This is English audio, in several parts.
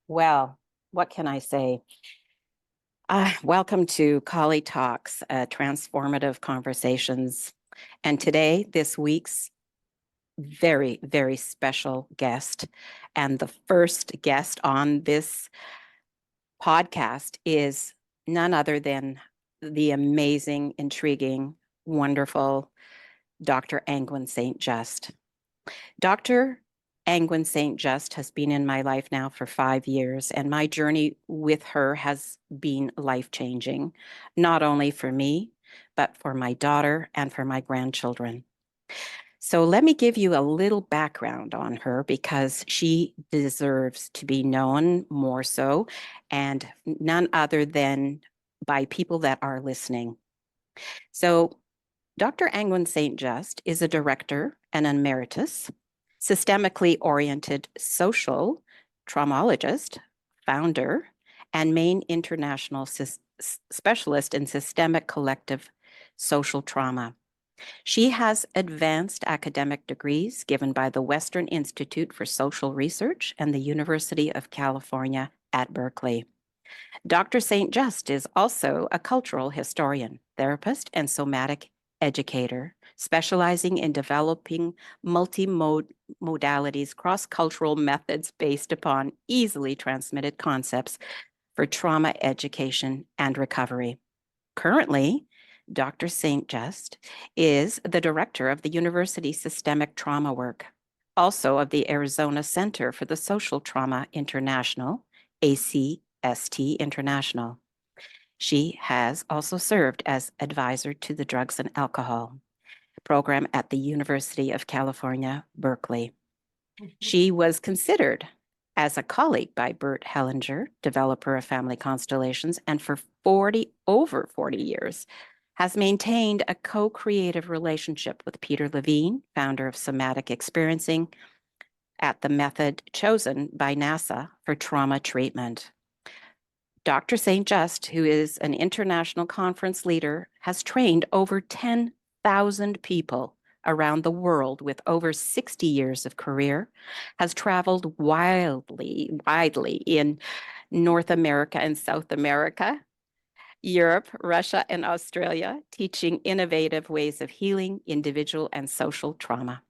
Well, what can I say? Welcome to Collitalks, Transformative Conversations. And today, this week's very, very special guest, and the first guest on this podcast is none other than the amazing, intriguing, wonderful Dr. Anngwyn St. Dr. Anngwyn St. has been in my life now for 5 years, and my journey with her has been life-changing, not only for me, but for my daughter and for my grandchildren. So let me give you a little background on her because she deserves to be known more so, and none other than by people that are listening. So Dr. Anngwyn St. is a director and emeritus, systemically oriented social traumologist, founder, and main international specialist in systemic collective social trauma. She has advanced academic degrees given by the Western Institute for Social Research and the University of California at Berkeley. Dr. St. is also a cultural historian, therapist, and somatic educator, specializing in developing multi-modalities, cross-cultural methods based upon easily transmitted concepts for trauma education and recovery. Currently, Dr. St. is the director of the University Systemic Trauma Work, also of the Arizona Center for the Social Trauma International, ACST International. She has also served as advisor to the Drugs and Alcohol program at the University of California, Berkeley. She was considered as a colleague by Bert Hellinger, developer of family constellations, and for over 40 years has maintained a co-creative relationship with Peter Levine, founder of somatic experiencing, at the method chosen by NASA for trauma treatment. Dr. St. who is an international conference leader, has trained over 10,000 people around the world with over 60 years of career, has traveled widely in North America and South America, Europe, Russia, and Australia, teaching innovative ways of healing individual and social trauma.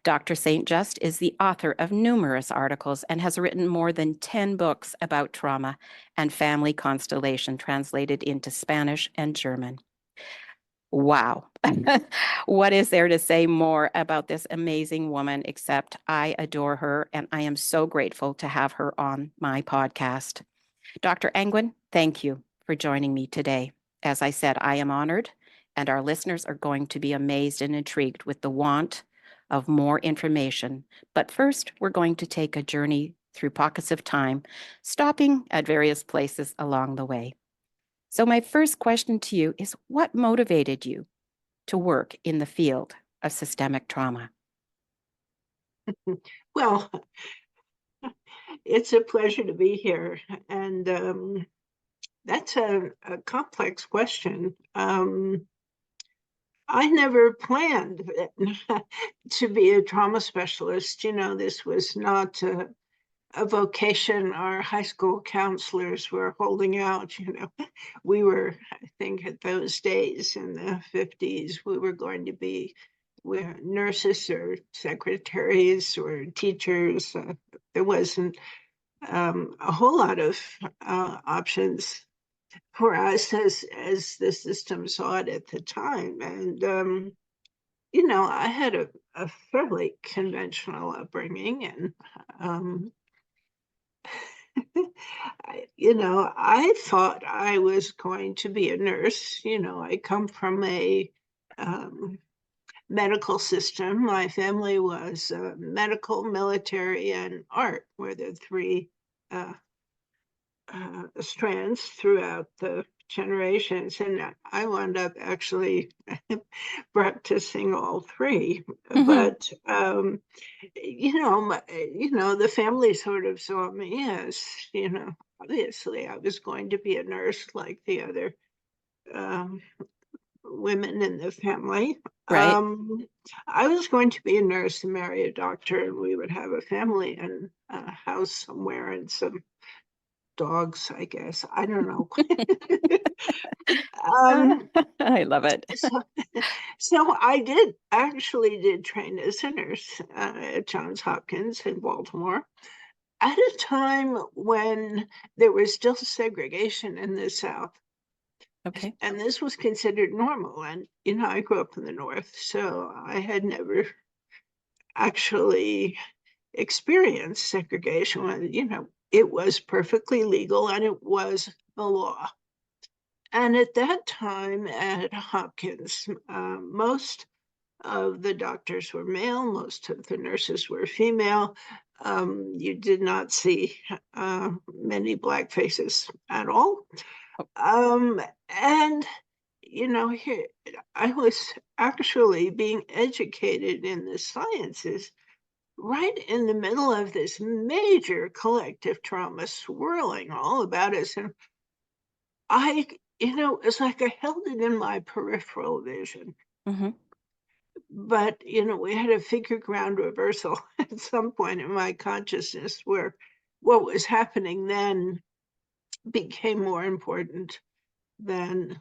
Dr. St. is the author of numerous articles and has written more than 10 books about trauma and family constellation translated into Spanish and German. Wow. What is there to say more about this amazing woman except I adore her and I am so grateful to have her on my podcast. Dr. Angwynn, thank you for joining me today. As I said, I am honored, and our listeners are going to be amazed and intrigued with the want of more information. But first, we're going to take a journey through pockets of time, stopping at various places along the way. So my first question to you is, what motivated you to work in the field of systemic trauma? Well, it's a pleasure to be here. And that's a complex question. I never planned to be a trauma specialist. This was not a vocation our high school counselors were holding out. We were, I think, at those days in the 50s, we were going to be nurses or secretaries or teachers. There wasn't a whole lot of options for us as the system saw it at the time. And I had a fairly conventional upbringing, and I thought I was going to be a nurse. I come from a medical system. My family was medical, military, and art were the three strands throughout the generations, and I wound up actually practicing all three. Mm-hmm. But the family sort of saw me as, obviously I was going to be a nurse like the other women in the family. Right. I was going to be a nurse and marry a doctor, and we would have a family and a house somewhere and some dogs, I guess. I don't know. I love it. So, so I did train as a nurse at Johns Hopkins in Baltimore at a time when there was still segregation in the South. Okay. And this was considered normal. And, I grew up in the North, so I had never actually experienced segregation when, it was perfectly legal and it was the law. And at that time at Hopkins, most of the doctors were male, most of the nurses were female. You did not see many Black faces at all. And, here I was actually being educated in the sciences right in the middle of this major collective trauma swirling all about us. And it's like I held it in my peripheral vision. Mm-hmm. But, we had a figure ground reversal at some point in my consciousness where what was happening then became more important than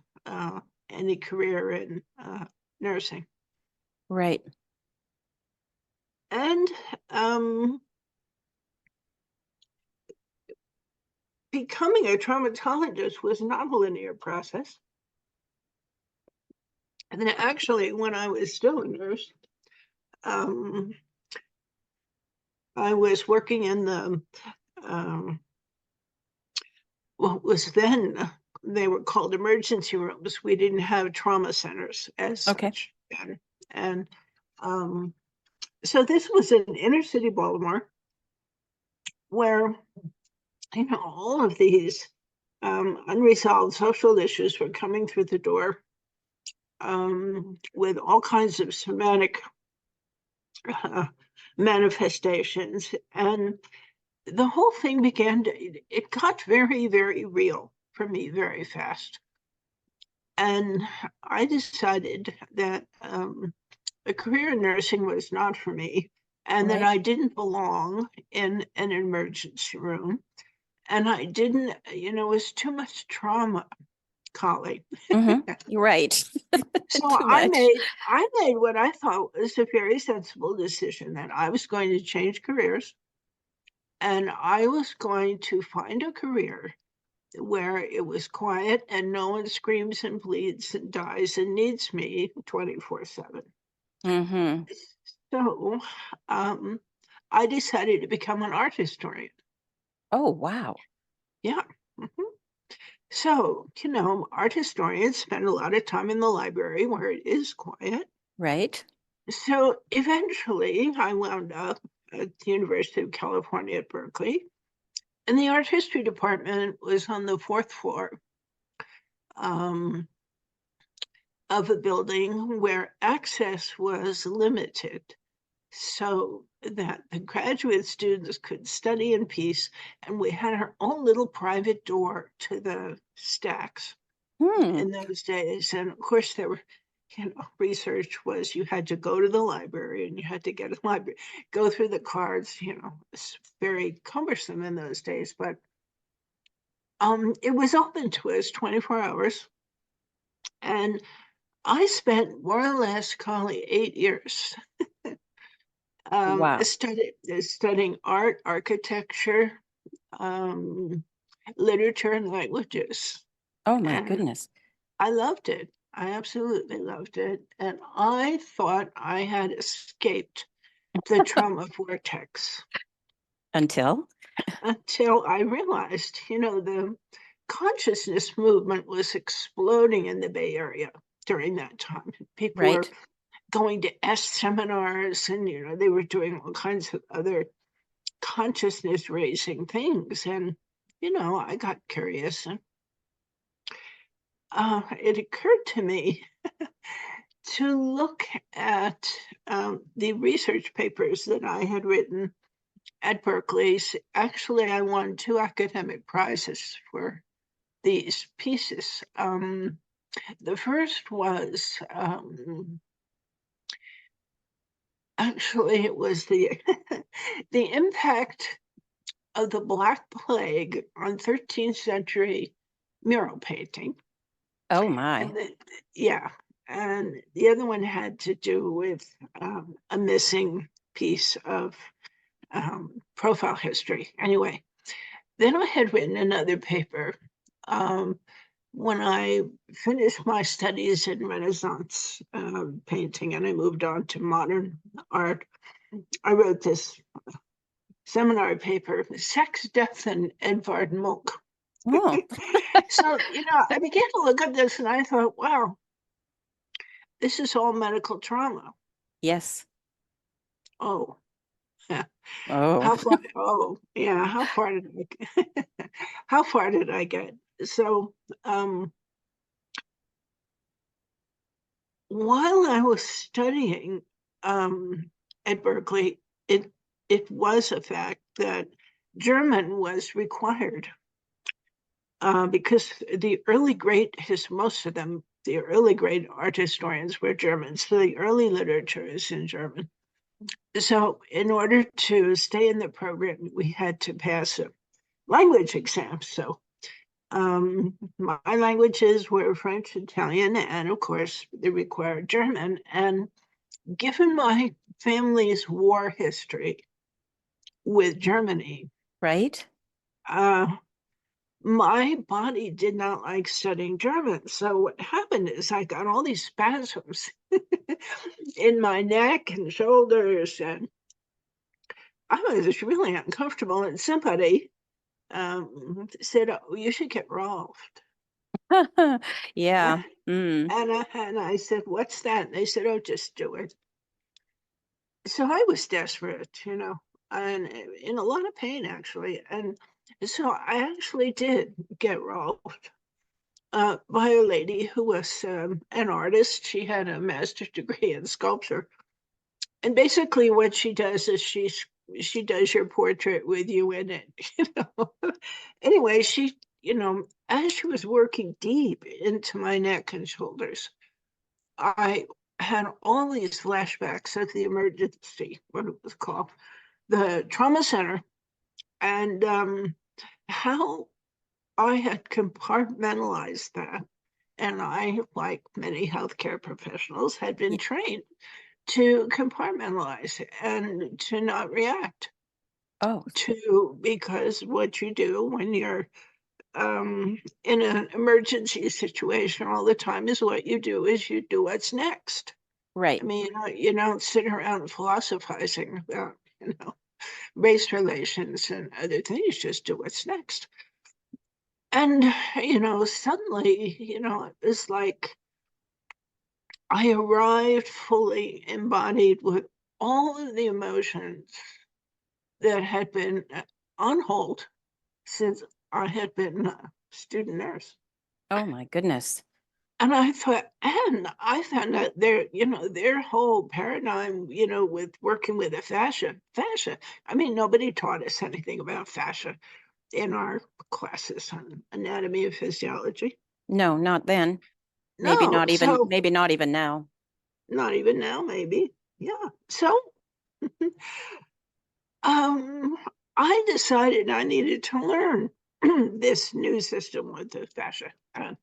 any career in nursing. Right. And becoming a traumatologist was not a linear process. And then actually, when I was still a nurse, I was working in the what was then they were called emergency rooms. We didn't have trauma centers as Okay. such then. And so this was in inner city Baltimore, where all of these unresolved social issues were coming through the door with all kinds of somatic manifestations. And the whole thing it got very, very real for me very fast. And I decided that a career in nursing was not for me and that Right. I didn't belong in an emergency room. And I didn't, it was too much trauma, Collie. Mm-hmm. You're right. So Too I much. made what I thought was a very sensible decision that I was going to change careers and I was going to find a career where it was quiet and no one screams and bleeds and dies and needs me 24/7. Mm-hmm. So I decided to become an art historian. Oh, wow. Yeah. Mhm. So, art historians spend a lot of time in the library where it is quiet. Right. So eventually I wound up at the University of California at Berkeley. And the art history department was on the fourth floor um, of a building where access was limited so that the graduate students could study in peace. And we had our own little private door to the stacks Hmm. in those days. And of course, there were, research was you had to go to the library and you had to get a library, go through the cards. It's very cumbersome in those days, but it was open to us 24 hours. And I spent more or less, Collie, 8 years Wow. studying art, architecture, um, literature, and languages. Oh, my And goodness. I loved it. I absolutely loved it. And I thought I had escaped the trauma vortex Until? until I realized, the consciousness movement was exploding in the Bay Area during that time. People were Right. going to S seminars and, they were doing all kinds of other consciousness raising things. And, I got curious and it occurred to me to look at the research papers that I had written at Berkeley. Actually, I won 2 academic prizes for these pieces. The first was actually it was the the impact of the Black Plague on 13th century mural painting. Oh my. And yeah, and the other one had to do with a missing piece of profile history. Anyway, then I had written another paper when I finished my studies in Renaissance painting and I moved on to modern art. I wrote this seminar paper, Sex, Death, and Edvard Munch. Oh, So, I began to look at this and I thought, wow, this is all medical trauma. yes. Oh, yeah. Oh, How far? Oh, yeah. How far did how far did I get? So, while I was studying at Berkeley, it was a fact that German was required because most of them, the early great art historians were Germans. So the early literature is in German. So in order to stay in the program, we had to pass a language exam. So my languages were French, Italian, and of course, they required German. And given my family's war history with Germany, right. uh, my body did not like studying German. So what happened is I got all these spasms in my neck and shoulders, and I was really uncomfortable. And somebody said, "Oh, you should get Rolfed." Yeah. Mm. And I said, "What's that?" And they said, "Oh, just do it." So I was desperate, and in a lot of pain actually. And so I actually did get Rolfed by a lady who was an artist. She had a master's degree in sculpture. And basically what she does is she does your portrait with you in it, Anyway, as she was working deep into my neck and shoulders, I had all these flashbacks of the emergency, what it was called, the trauma center, and how I had compartmentalized that. And I, like many healthcare professionals, had been y- trained to compartmentalize and to not react Oh, to, because what you do when you're in an emergency situation all the time is what you do is you do what's next. I right. mean, you don't sit around philosophizing about, race relations and other things, just do what's next. And, suddenly, it was like I arrived fully embodied with all of the emotions that had been on hold since I had been a student nurse. Oh my goodness. And I thought, and I found out their whole paradigm, with working with the fascia. I mean, nobody taught us anything about fascia in our classes on anatomy and physiology. No, not then. No, so Maybe not even now. not even now, maybe. Yeah. So um, I decided I needed to learn this new system with the fascia. And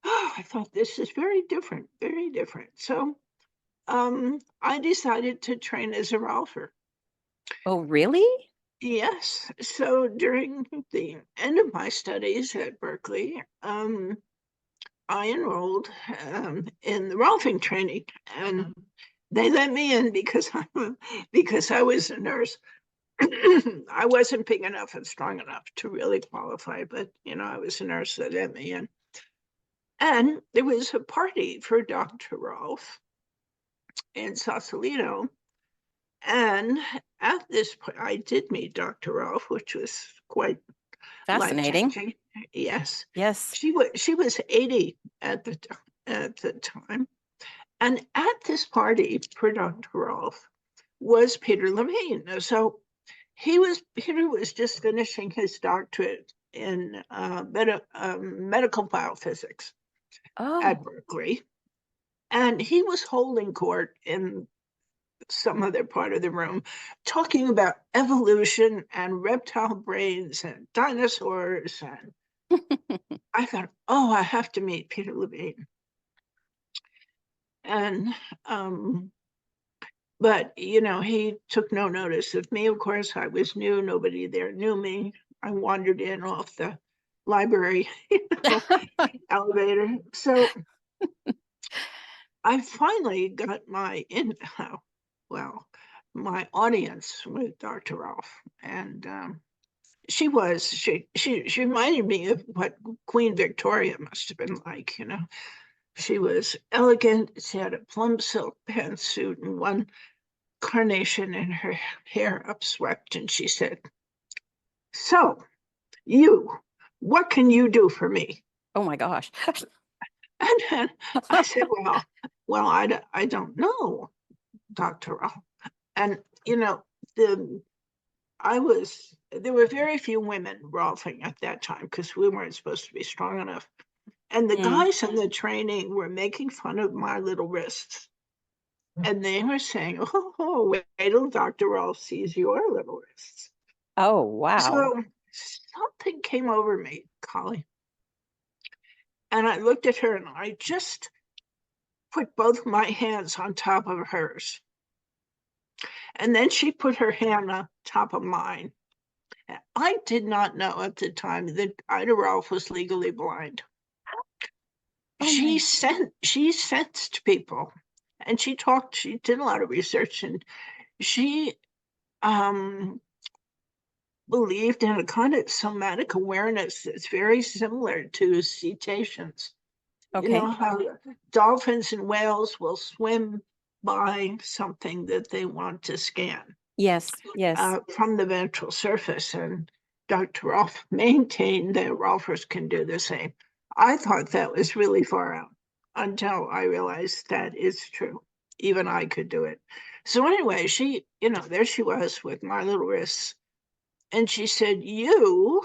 I thought this is very different, very different. So I decided to train as a rolfer. Oh, really? Yes. So during the end of my studies at Berkeley, I enrolled in the rolfing training, and they let me in because I was a nurse. I wasn't big enough and strong enough to really qualify, but I was a nurse that let me in. And there was a party for Dr. Rolf in Sausalito. And at this point, I did meet Dr. Rolf, which was quite Fascinating. life-changing. Yes. Yes. She was 80 at the time. And at this party for Dr. Rolf was Peter Levine. So Peter was just finishing his doctorate in medical biophysics. Oh, at Berkeley. And he was holding court in some other part of the room, talking about evolution and reptile brains and dinosaurs. And I thought, oh, I have to meet Peter Levine. And but he took no notice of me. Of course, I was new. Nobody there knew me. I wandered in off the library elevator. So I finally got my audience with Dr. Rolf, and she reminded me of what Queen Victoria must have been like. She was elegant. She had a plum silk pantsuit and one carnation in her hair upswept, and she said, "So, what can you do for me?" oh my gosh. And then I said, "Well, I don't know, Dr. Rolf." And the there were very few women rolfing at that time because we weren't supposed to be strong enough. And the Mm, guys in the training were making fun of my little wrists. And they were saying, "Oh, wait till Dr. Rolf sees your little wrists." oh, wow. So something came over me, Collie. And I looked at her and I just put both my hands on top of hers. And then she put her hand on top of mine. I did not know at the time that Ida Rolf was legally blind. Oh my. She sensed people, and she did a lot of research, and she um, believed in a kind of somatic awareness that's very similar to cetaceans. You Okay. know how dolphins and whales will swim by something that they want to scan Yes, yes. from the ventral surface. And Dr. Rolf maintained that Rolfers can do the same. I thought that was really far out until I realized that is true. Even I could do it. So anyway, there she was with my little wrists. And she said, you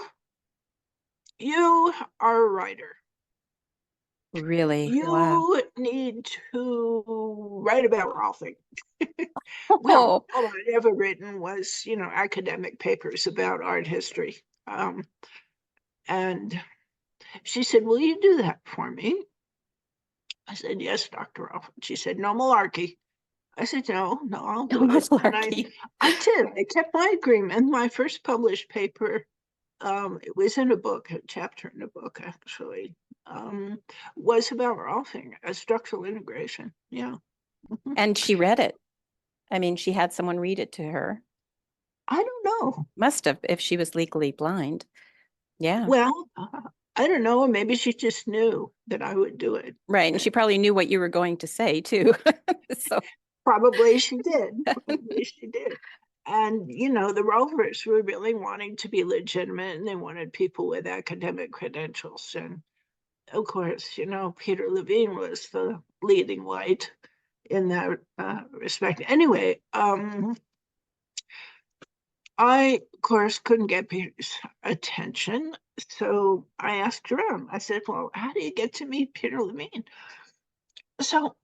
are a writer. Really? Wow. You need to write about Rolfing. Well, Oh, all I'd ever written was, academic papers about art history. And she said, "Will you do that for me?" I said, "Yes, Dr. Rolf." She said, "No malarkey." I said, "No, no, I'll no do it." And malarkey. I did. I kept my agreement. My first published paper, it was in a book, a chapter in a book, actually, was about Rolfing, a structural integration. Yeah. Mhm. And she read it. I mean, she had someone read it to her. I don't know. Must have, if she was legally blind. Yeah. Well, I don't know. Maybe she just knew that I would do it. Right. And she probably knew what you were going to say too. So, Probably she did. Probably she did. And, the Rovers were really wanting to be legitimate and they wanted people with academic credentials. And of course, Peter Levine was the leading light in that respect. Anyway, I, of course, couldn't get Peter's attention. So I asked around. I said, "Well, how do you get to meet Peter Levine?" So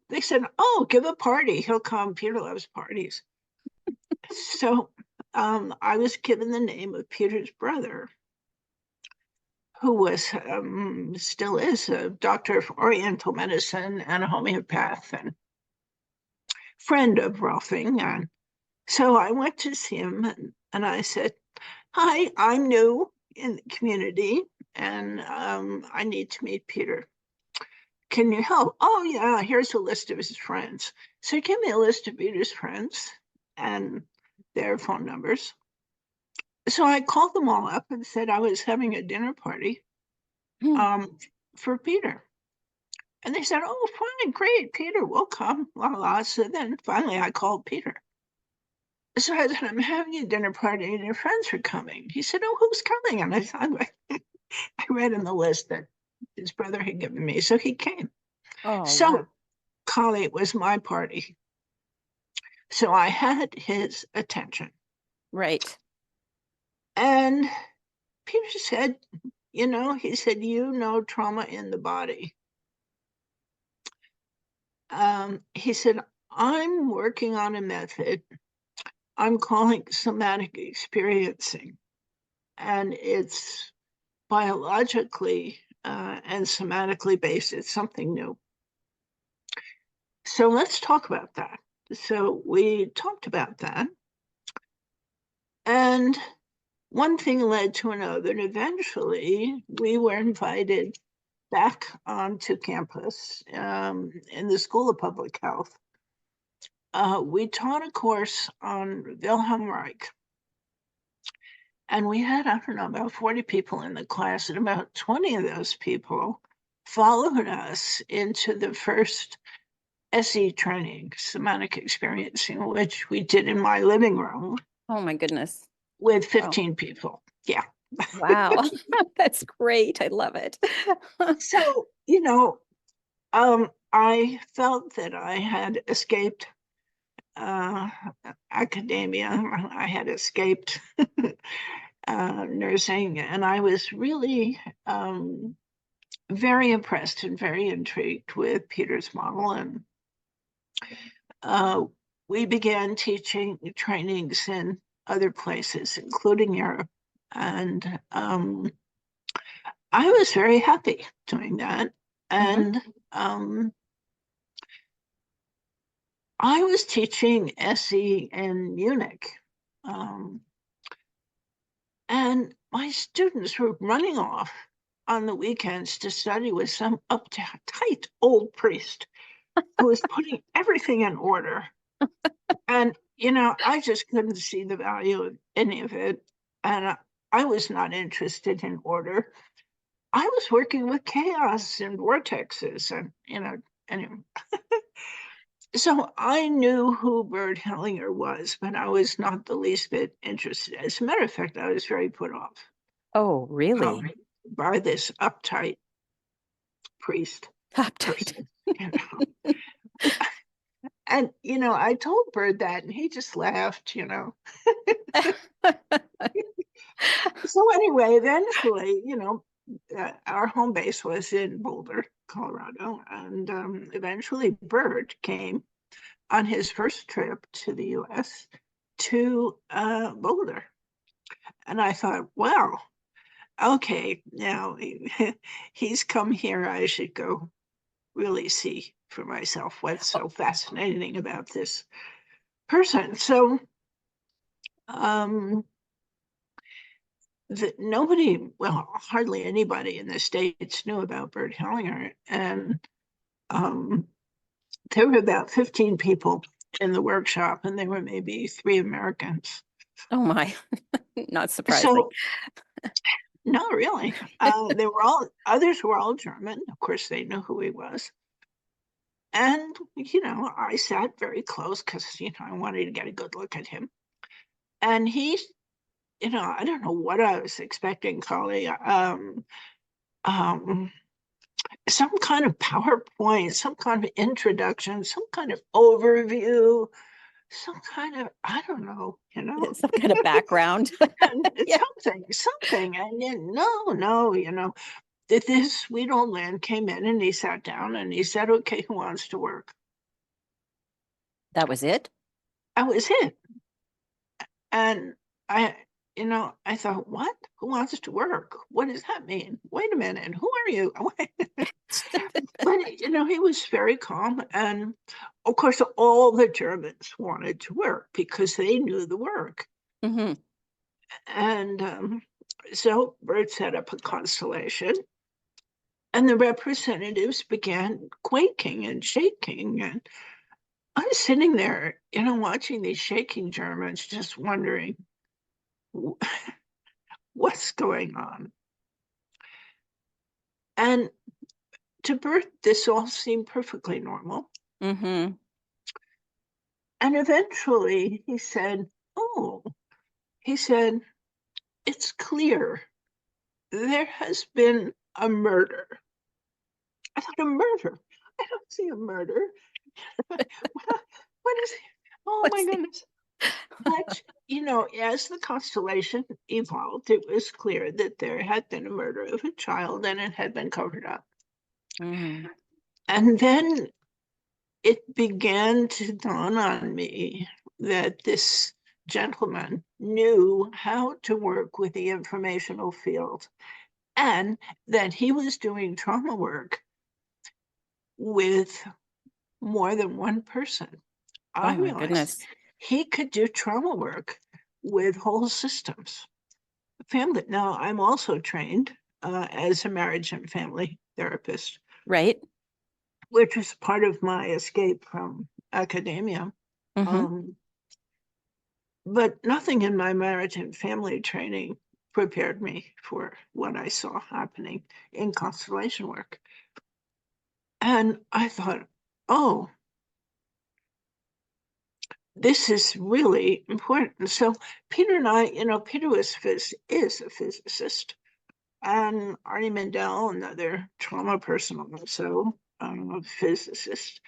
they said, "Oh, give a party. He'll come. Peter loves parties." So I was given the name of Peter's brother, who was still is a doctor of Oriental medicine and a homeopath and friend of Rolfing. And so I went to see him and I said, "Hi, I'm new in the community and I need to meet Peter. Can you help?" "Oh, yeah, here's a list of his friends." So he gave me a list of Peter's friends and their phone numbers. So I called them all up and said I was having a dinner party um, for Peter. And they said, "Oh, fine, great, Peter, we'll come, la la." So then finally I called Peter. So I said, "I'm having a dinner party and your friends are coming." He said, "Oh, who's coming?" And I read in the list that his brother had given me. So he came. oh, wow. So, Collie, it was my party. So I had his attention. Right. And Peter said, he said, trauma in the body. He said, I'm working on a method I'm calling somatic experiencing, and it's biologically and somatically based. It's something new. So let's talk about that. So we talked about that, and one thing led to another, and eventually we were invited back onto campus in the School of Public Health. We taught a course on Wilhelm Reich, and we had, I don't know, about 40 people in the class, and about 20 of those people followed us into the first SE training, somatic experiencing, which we did in my living room. Oh my goodness. With 15 people. Yeah. Wow. That's great. I love it. So, I felt that I had escaped academia. I had escaped nursing, and I was really very impressed and very intrigued with Peter's model. And we began teaching trainings in other places, including Europe. And I was very happy doing that. And I was teaching SE in Munich. And my students were running off on the weekends to study with some uptight old priest who was putting everything in order. And, I just couldn't see the value of any of it. And I was not interested in order. I was working with chaos and vortexes and, anyway. So I knew who Bert Hellinger was, but I was not the least bit interested. As a matter of fact, I was very put off. Oh, really? By this uptight priest. Uptight. And, I told Bert that, and he just laughed, So anyway, eventually, our home base was in Boulder, Colorado, and eventually Bert came on his first trip to the U.S. to Boulder. And I thought, wow, okay, now he's come here. I should go really see for myself what's so fascinating about this person. So nobody, well, hardly anybody in the States knew about Bert Hellinger. And there were about 15 people in the workshop, and there were maybe 3 Americans. Oh my, not surprising. So, no, really. Others were all German. Of course, they knew who he was. And, I sat very close because, I wanted to get a good look at him. And he, I don't know what I was expecting, Collie. Some kind of PowerPoint, some kind of introduction, some kind of overview, some kind of, I don't know, Some kind of background. Yeah. something. And then, no, this sweet old man came in and he sat down and he said, okay, who wants to work? That was it? That was it. And I thought, what? Who wants to work? What does that mean? Wait a minute. Who are you? But, he was very calm. And of course, all the Germans wanted to work because they knew the work. And so Bert set up a constellation. And the representatives began quaking and shaking. And I was sitting there, watching these shaking Germans, just wondering, what's going on? And to Bert, this all seemed perfectly normal. And eventually he said, it's clear there has been a murder. I thought, a murder? I don't see a murder. What is it? Oh my goodness. But, as the constellation evolved, it was clear that there had been a murder of a child and it had been covered up. Mhm. And then it began to dawn on me that this gentleman knew how to work with the informational field and that he was doing trauma work with more than one person. Oh I my realized goodness. he could do trauma work with whole systems. Family. Now, I'm also trained as a marriage and family therapist, Right? which was part of my escape from academia. Hmm. Um, but nothing in my marriage and family training prepared me for what I saw happening in constellation work. And I thought, oh, this is really important. So Peter and I, Peter is a physicist, and Arnie Mindell, another trauma person also, a physicist.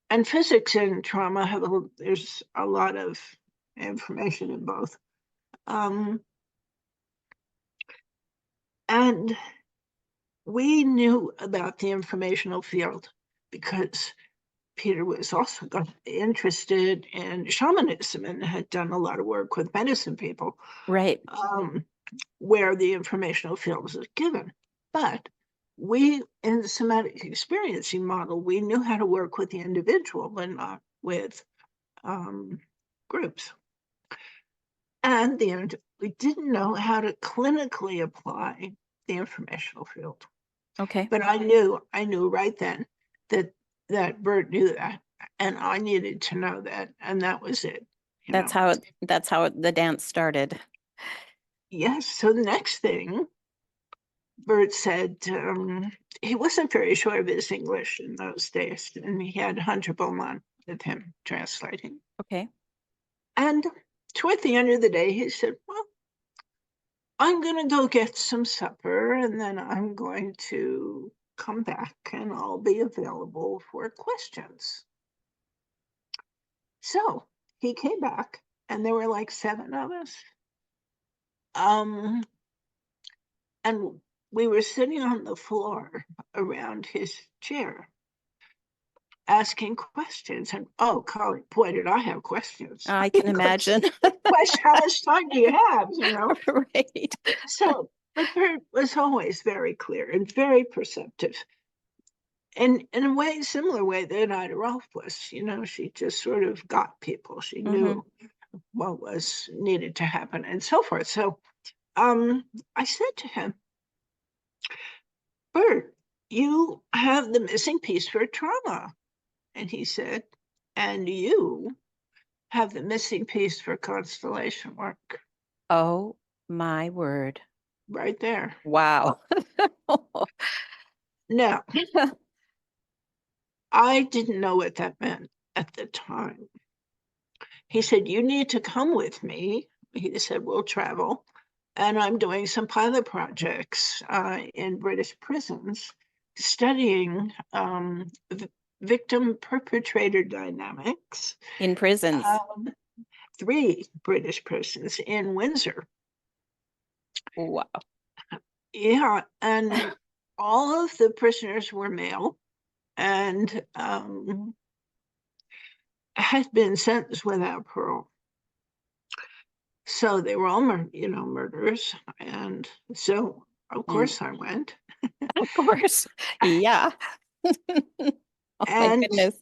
And physics and trauma there's a lot of information in both. And we knew about the informational field because Peter was also interested in shamanism and had done a lot of work with medicine people, Right. um, where the informational field was given. But we, in the somatic experiencing model, we knew how to work with the individual, but not with groups. And we didn't know how to clinically apply the informational field. Okay. But I knew right then that Bert knew that, and I needed to know that, and that was it. You know. That's how the dance started. Yes. So the next thing, Bert said he wasn't very sure of his English in those days, and he had Hunter Beaumont with him translating. Okay. And toward the end of the day, he said, "Well, I'm going to go get some supper, and then I'm going to come back, and I'll be available for questions." So he came back, and there were like 7 of us. Um, and we were sitting on the floor around his chair asking questions. And oh, golly, boy, did I have questions. I can imagine. Question, how much time do you have? Right. So, but Bert was always very clear and very perceptive. And in a way, similar way that Ida Rolf was, she just sort of got people. She Hmm. knew what was needed to happen and so forth. So I said to him, Bert, you have the missing piece for trauma. And he said, and you have the missing piece for constellation work. Oh my word. Right there. Wow. Now, I didn't know what that meant at the time. He said, you need to come with me. He said, we'll travel. And I'm doing some pilot projects in British prisons studying victim perpetrator dynamics. In prisons. Um, 3 British prisons in Windsor. Wow. Yeah, and all of the prisoners were male and had been sentenced without parole. So they were all, murderers. And so, of Mm, course, I went. of course. Yeah. Oh my And, goodness.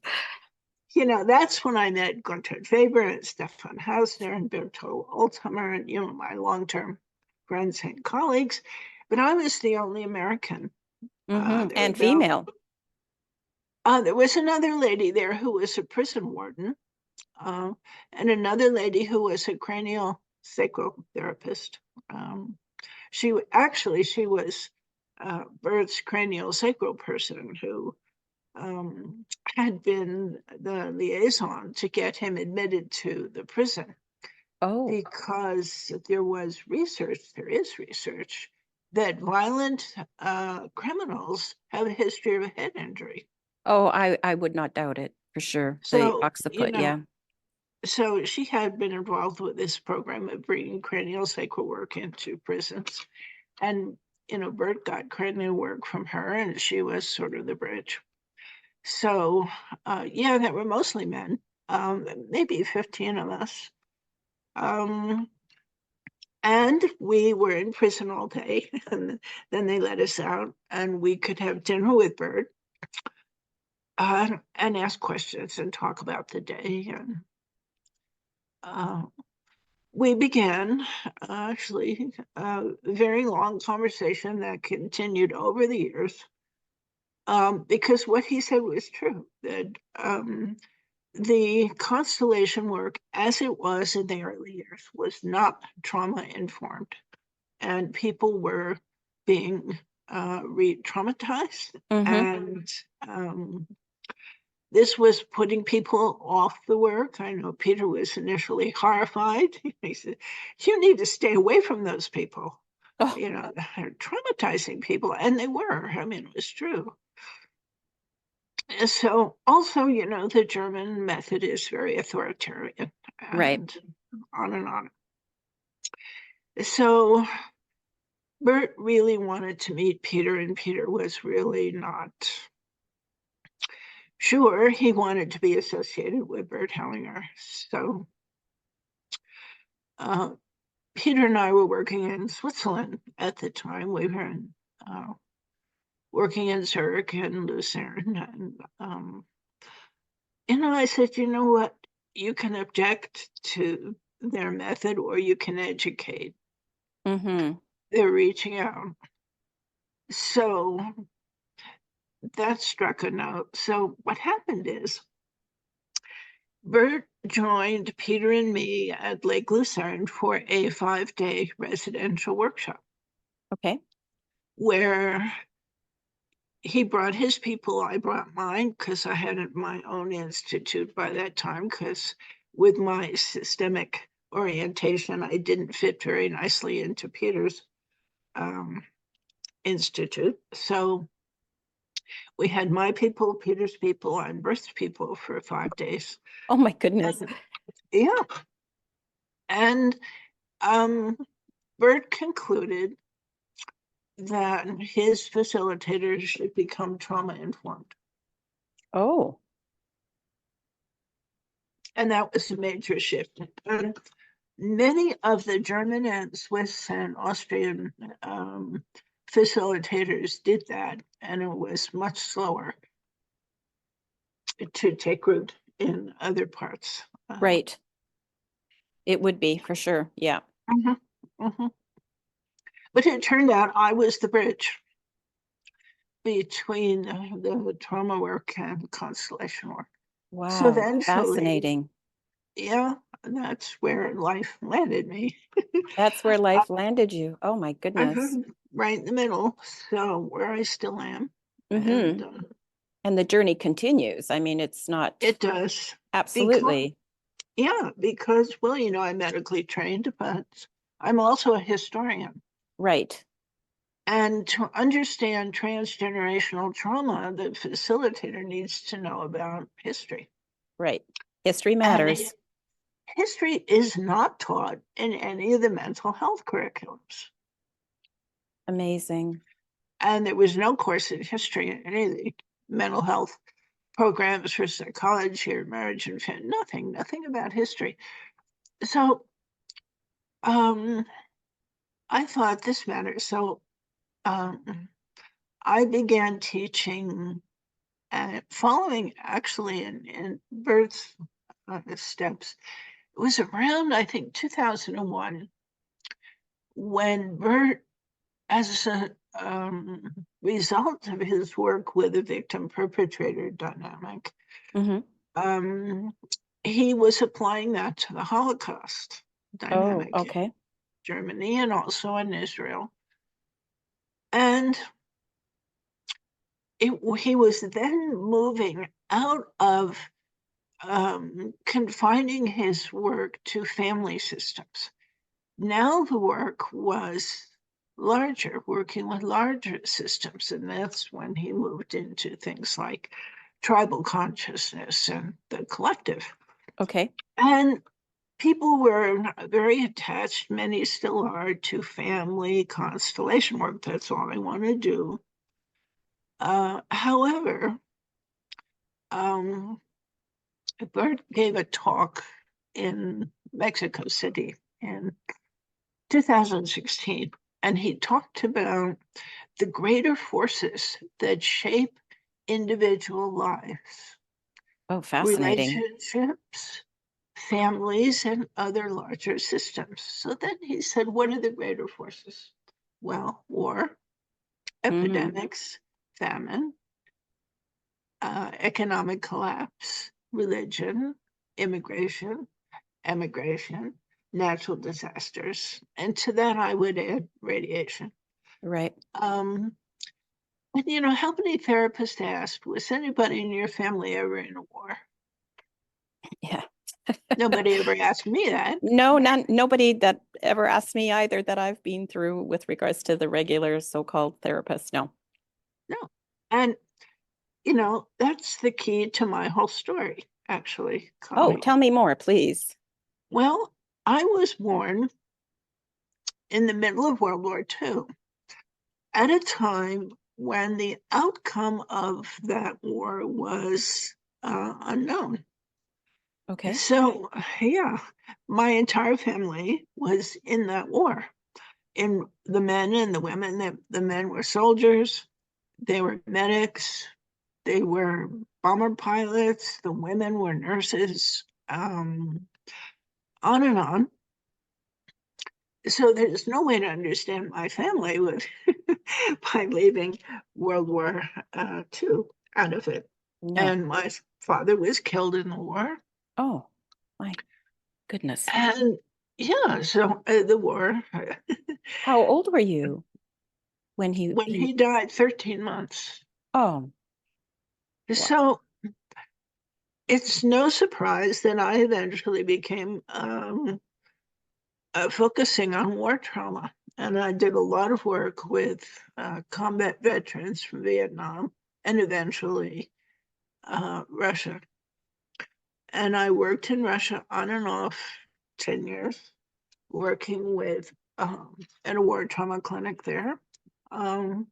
that's when I met Gunther Faber and Stefan Hausner and Berto Altheimer and, my long-term friends and colleagues. But I was the only American. There were And about female. there was another lady there who was a prison warden, uh, and another lady who was a cranial sacral therapist. She was Bert's cranial sacral person who had been the liaison to get him admitted to the prison Oh, because there is research that violent criminals have a history of a head injury. oh, I would not doubt it for sure. The So, occiput, yeah. So she had been involved with this program of bringing cranial sacral work into prisons. And, Bert got cranial work from her, and she was sort of the bridge. So, yeah, that were mostly men, maybe 15 of us. And we were in prison all day, and then they let us out, and we could have dinner with Bert and ask questions and talk about the day. And uh, we began actually a very long conversation that continued over the years, because what he said was true, that the constellation work as it was in the early years was not trauma informed, and people were being re-traumatized, Mm-hmm. and this was putting people off the work. I know Peter was initially horrified. He said, "You need to stay away from those people. Oh, They're traumatizing people." And they were. I mean, it was true. So also, the German method is very authoritarian, right. and on and on. So Bert really wanted to meet Peter, and Peter was really not sure. He wanted to be associated with Bert Hellinger. So uh, Peter and I were working in Switzerland at the time. We were working in Zurich and Lucerne. And, I said, you know what? You can object to their method or you can educate. Mm-hmm. They're reaching out. So that struck a note. So what happened is Bert joined Peter and me at Lake Lucerne for a 5-day residential workshop Okay. where he brought his people, I brought mine because I had my own institute by that time, because with my systemic orientation, I didn't fit very nicely into Peter's um, institute. So we had my people, Peter's people, and Bert's people for 5 days. Oh my goodness. And, yeah. And Bert concluded that his facilitators should become trauma informed. Oh, And that was a major shift. And many of the German and Swiss and Austrian facilitators did that, and it was much slower to take root in other parts. right. It would be for sure. Yeah. Mhm, mhm. But it turned out I was the bridge between the trauma work and constellation work. So Wow. eventually, Fascinating. yeah, that's where life landed me. That's where life landed you. Oh my goodness. I'm right in the middle, so where I still am. And Mm-hmm. And the journey continues. I mean, it's not it does. Because, absolutely yeah, because, well, I'm medically trained, but I'm also a historian. right. And to understand transgenerational trauma, the facilitator needs to know about history. Right. History And matters. history is not taught in any of the mental health curriculums. Amazing. And there was no course in history in any of the mental health programs for psychology or marriage and family, nothing about history. So I thought this matters. So I began teaching and following actually in Bert's steps. It was around, I think, 2001 when Bert, as a result of his work with the victim perpetrator dynamic, Mm-hmm. um, he was applying that to the Holocaust Oh, dynamic in okay. Germany and also in Israel. And he was then moving out of confining his work to family systems. Now the work was larger, working with larger systems. And that's when he moved into things like tribal consciousness and the collective. Okay. And people were very attached, many still are, to family constellation work. That's all they want to do. However, Bert gave a talk in Mexico City in 2016, and he talked about the greater forces that shape individual lives, Oh, fascinating. relationships, families, and other larger systems. So then he said, what are the greater forces? Well, war, Mm, epidemics, famine, economic collapse, religion, immigration, emigration, natural disasters. And to that, I would add radiation. right. Um, and how many therapists asked, was anybody in your family ever in a war? Yeah. Nobody ever asked me that. No, nobody that ever asked me either that I've been through with regards to the regular so-called therapist. No. No. And, that's the key to my whole story, actually, Oh, Connie. tell me more, please. Well, I was born in the middle of World War II at a time when the outcome of that war was unknown. Okay. So, yeah, my entire family was in that war. In the men and the women, the men were soldiers, they were medics, they were bomber pilots, the women were nurses, on and on. So there's no way to understand my family with by leaving World War II out of it. No. And my father was killed in the war. Oh, my goodness. And yeah, so the war, How old were you when he when he he died, 13 months. Oh, wow. So it's no surprise that I eventually became focusing on war trauma. And I did a lot of work with combat veterans from Vietnam and eventually Russia. And I worked in Russia on and off 10 years, working with at a war trauma clinic there. Um,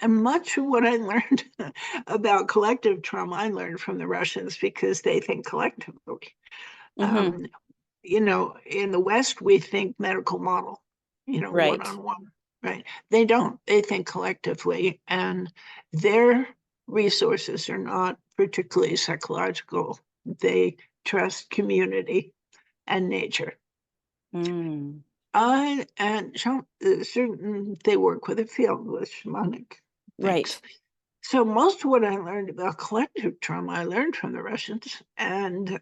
and much of what I learned about collective trauma, I learned from the Russians because they think collectively. Mm-hmm. Um, in the West, we think medical model, one Right. on one, right? They don't. They think collectively, and their resources are not particularly psychological. They trust community and nature. Mm, I and certain they work with a field with shamanic things. right. So most of what I learned about collective trauma, I learned from the Russians, and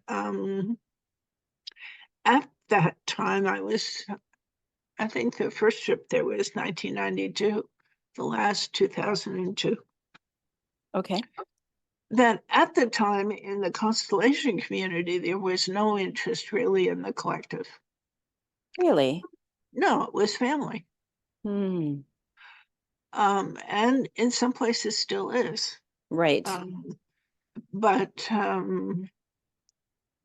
at that time, I think the first trip there was 1992, the last 2002. Okay. That at the time in the constellation community, there was no interest really in the collective. Really? No, it was family. Hmm. And in some places still is. Right. But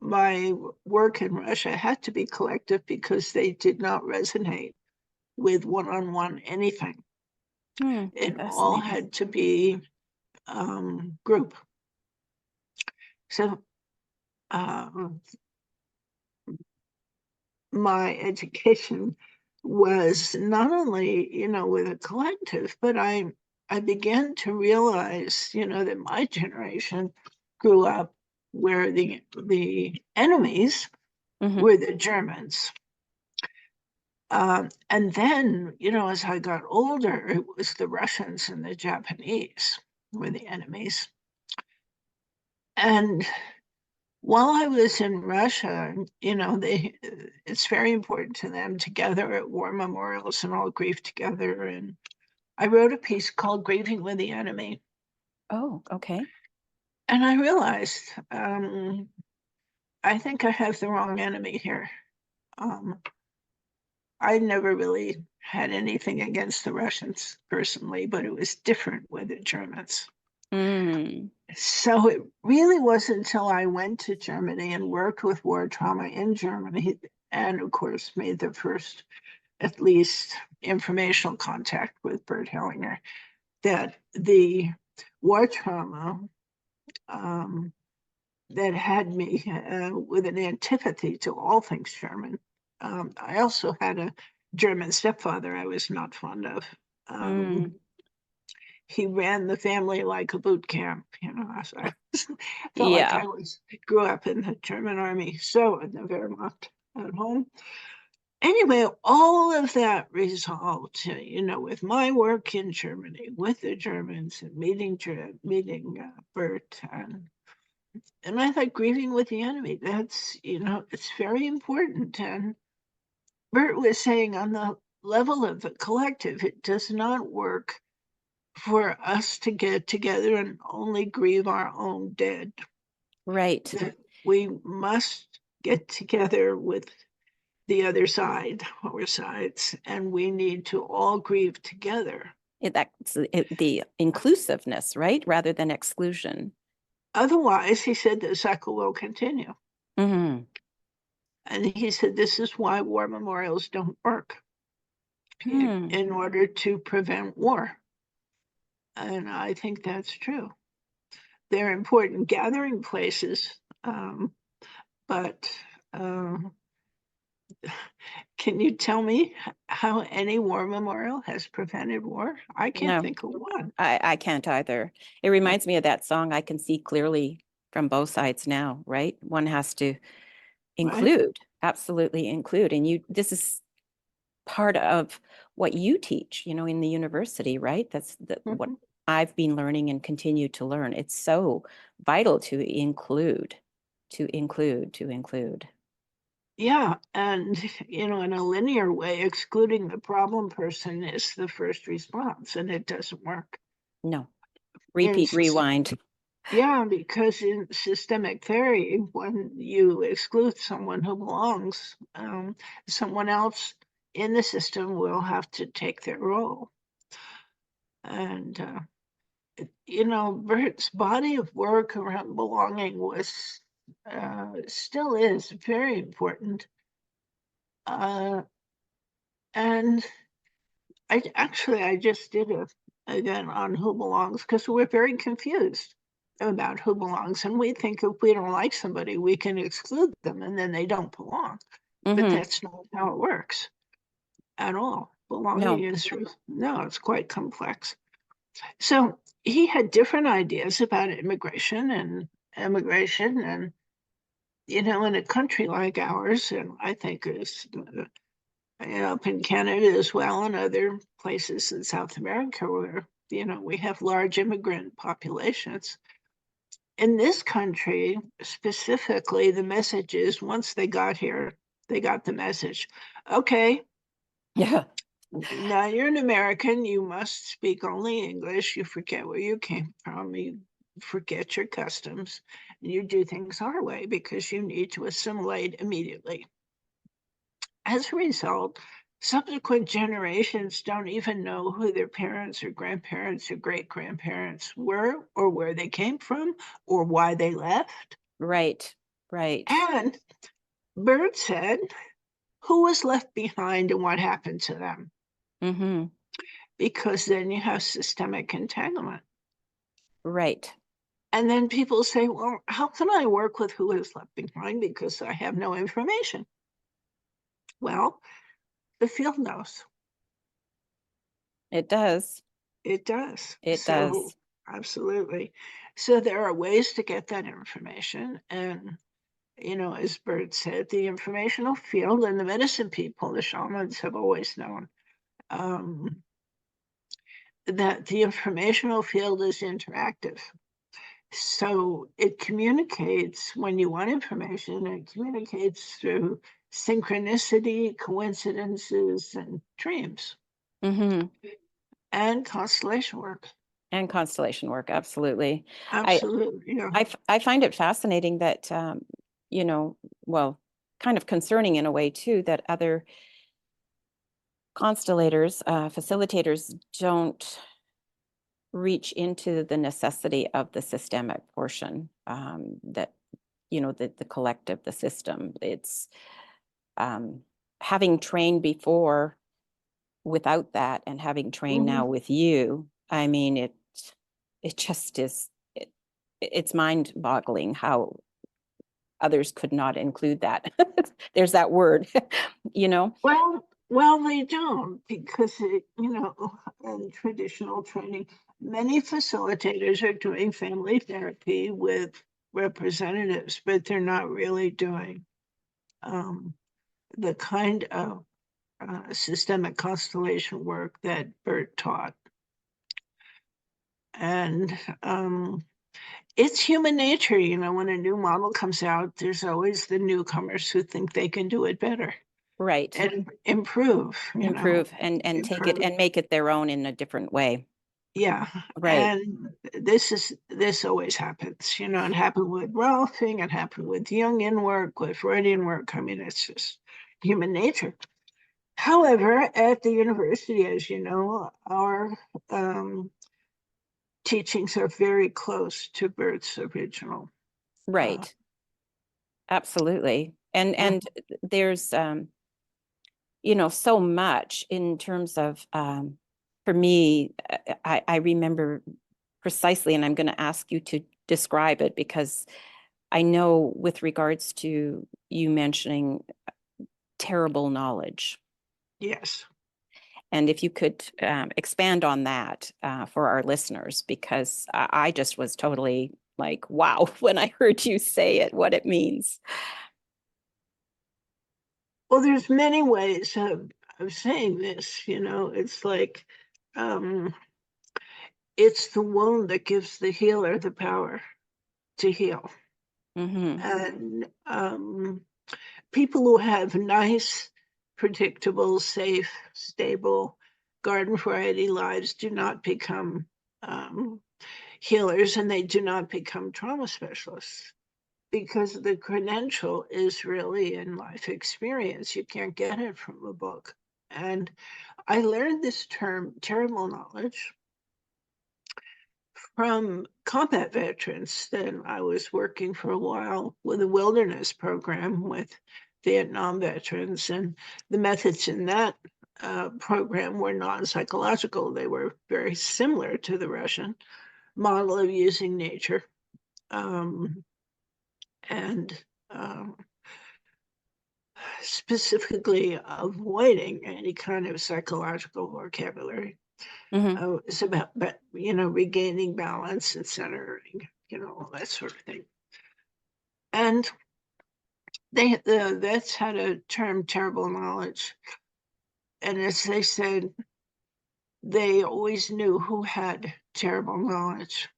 my work in Russia had to be collective because they did not resonate with one on one anything. Hmm. It all Fascinating. had to be group. So my education was not only, with a collective, but I began to realize, that my generation grew up where the enemies Mm-hmm. were the Germans. And then, as I got older, it was the Russians and the Japanese were the enemies. And while I was in Russia, it's very important to them to gather at war memorials and all grieve together. And I wrote a piece called Grieving with the Enemy. Oh, okay. And I realized I think I have the wrong enemy here. Um, I never really had anything against the Russians personally, but it was different with the Germans. Mm. So it really wasn't until I went to Germany and worked with war trauma in Germany, and of course made the first, at least, informational contact with Bert Hellinger, that the war trauma that had me with an antipathy to all things German. I also had a German stepfather I was not fond of. Mm. He ran the family like a boot camp, So I felt like Yeah. I grew up in the German army, so in the Wehrmacht at home. Anyway, all of that resolved, with my work in Germany, with the Germans, and meeting Bert, and I thought grieving with the enemy, that's, it's very important. And Bert was saying on the level of the collective, it does not work for us to get together and only grieve our own dead. Right. That we must get together with the other side or sides, and we need to all grieve together. The inclusiveness, right? Rather than exclusion. Otherwise, he said, the cycle will continue. Mm-hmm. And he said, this is why war memorials don't work, Hmm. in order to prevent war. And I think that's true. They're important gathering places, but can you tell me how any war memorial has prevented war? I can't No, think of one. I can't either. It reminds me of that song, I Can See Clearly from Both Sides Now, right? One has to Right? include, absolutely include. And this is part of what you teach, in the university, right? That's what Mhm. I've been learning and continue to learn. It's so vital to include, to include, to include. Yeah, and in a linear way, excluding the problem person is the first response, and it doesn't work. No, In repeat, rewind. Yeah, because in systemic theory, when you exclude someone who belongs, someone else in the system will have to take their role. And Bert's body of work around belonging was, still is, very important. Uh, and I just did it again on who belongs, because we're very confused about who belongs, and we think if we don't like somebody, we can exclude them and then they don't belong. But Mm-hmm. that's not how it works at all. Belonging No. is, no, it's quite complex. So he had different ideas about immigration and immigration, and in a country like ours, and I think is up in Canada as well, and other places in South America where we have large immigrant populations. In this country specifically, the message is, once they got here, they got the message. Okay, Yeah. now you're an American, you must speak only English, you forget where you came from, you forget your customs, and you do things our way because you need to assimilate immediately. As a result, subsequent generations don't even know who their parents or grandparents or great grandparents were, or where they came from, or why they left. Right. Right. And Bert said, who was left behind and what happened to them? Mm-hmm. Because then you have systemic entanglement. Right. And then people say, well, how can I work with who is left behind because I have no information? Well, the field knows. It does. It does. It So, does. absolutely. So, there are ways to get that information. And, as Bert said, the informational field and the medicine people, the shamans, have always known um, that the informational field is interactive. So, it communicates when you want information, it communicates through synchronicity, coincidences, and dreams Mm-hmm. and constellation work. And constellation work, absolutely. I Absolutely. I find it fascinating that you know, well, kind of concerning in a way too, that other constellators, facilitators don't reach into the necessity of the systemic portion, that, the collective, the system. It's having trained before without that and having trained now with you. I mean, it just is, it's mind-boggling how others could not include that. There's that word, Well, they don't, because in traditional training, many facilitators are doing family therapy with representatives, but they're not really doing the kind of systemic constellation work that Bert taught. And it's human nature, when a new model comes out, there's always the newcomers who think they can do it better. Right. And improve, and take it and make it their own in a different way. Yeah. Right. And this always happens, it happened with Rolfing, it happened with Jungian work, with Freudian work. I mean, it's just human nature. However, at the university, as you know, our teachings are very close to Bert's original. Right. Absolutely. And there's so much in terms of for me, I remember precisely, and I'm going to ask you to describe it, because I know with regards to you mentioning terrible knowledge. Yes. And if you could expand on that for our listeners, because I just was totally like, wow, when I heard you say it, what it means. Well, there's many ways of saying this, it's like, it's the wound that gives the healer the power to heal. And people who have nice, predictable, safe, stable, garden variety lives do not become healers, and they do not become trauma specialists, because the credential is really in life experience. You can't get it from a book. And I learned this term, terrible knowledge, from combat veterans. Then I was working for a while with a wilderness program with Vietnam veterans, and the methods in that program were non-psychological. They were very similar to the Russian model of using nature, and specifically avoiding any kind of psychological vocabulary. It's about, regaining balance and centering, all that sort of thing. And the vets had a term, terrible knowledge. And as they said, they always knew who had terrible knowledge.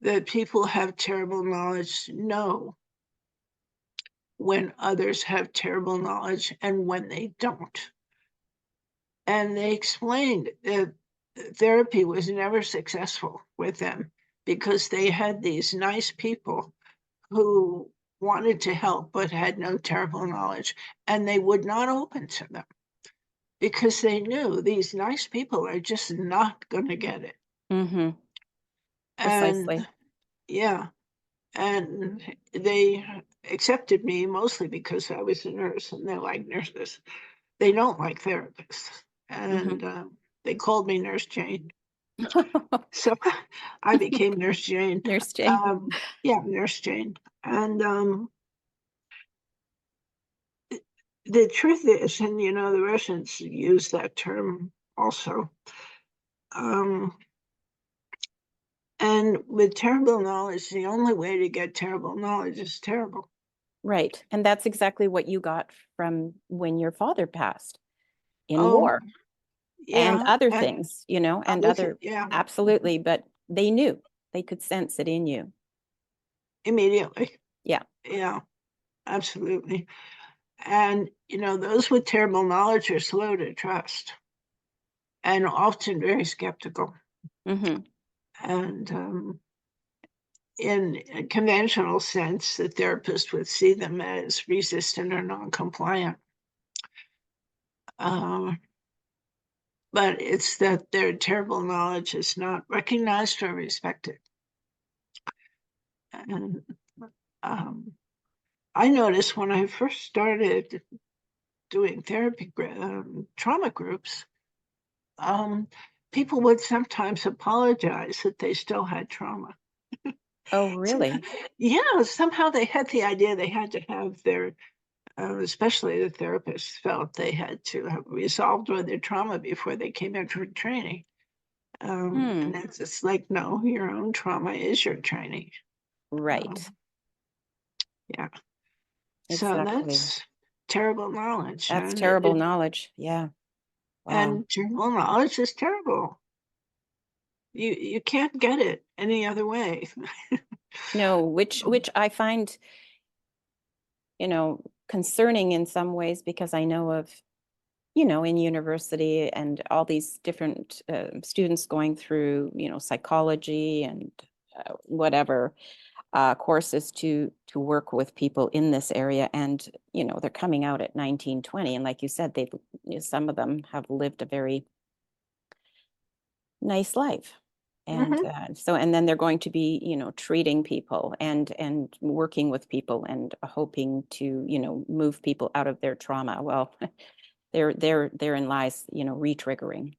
That people have terrible knowledge know when others have terrible knowledge and when they don't. And they explained that therapy was never successful with them, because they had these nice people who wanted to help but had no terrible knowledge, and they would not open to them because they knew these nice people are just not going to get it. Precisely. And yeah, and they accepted me mostly because I was a nurse, and they like nurses. They don't like therapists. And they called me Nurse Jane. So I became Nurse Jane. Nurse Jane. Yeah, Nurse Jane. And the truth is, and the Russians use that term also. And with terrible knowledge, the only way to get terrible knowledge is terrible. Right. And that's exactly what you got from when your father passed in war. Yeah, and other things, and other, yeah, absolutely. But they knew, they could sense it in you. Immediately. Yeah. Yeah, absolutely. And, those with terrible knowledge are slow to trust and often very skeptical. And in a conventional sense, the therapist would see them as resistant or non-compliant. but it's that their terrible knowledge is not recognized or respected. And I noticed when I first started doing therapy, trauma groups, people would sometimes apologize that they still had trauma. Oh, So, really? yeah, somehow they had the idea they had to have their, especially the therapists felt they had to have resolved all their trauma before they came in for training. And that's just like, no, your own trauma is your training. Right. Um, yeah. So Exactly. that's terrible knowledge, That's terrible knowledge. Yeah. Wow. and terrible knowledge is terrible. You can't get it any other way. No, which I find, concerning in some ways because I know of, in university and all these different students going through, psychology and whatever courses to work with people in this area, and they're coming out at 19, 20, and like you said, they've some of them have lived a very nice life. And Mhm. and then they're going to be, treating people and working with people and hoping to, move people out of their trauma. Well, therein lies, re-triggering.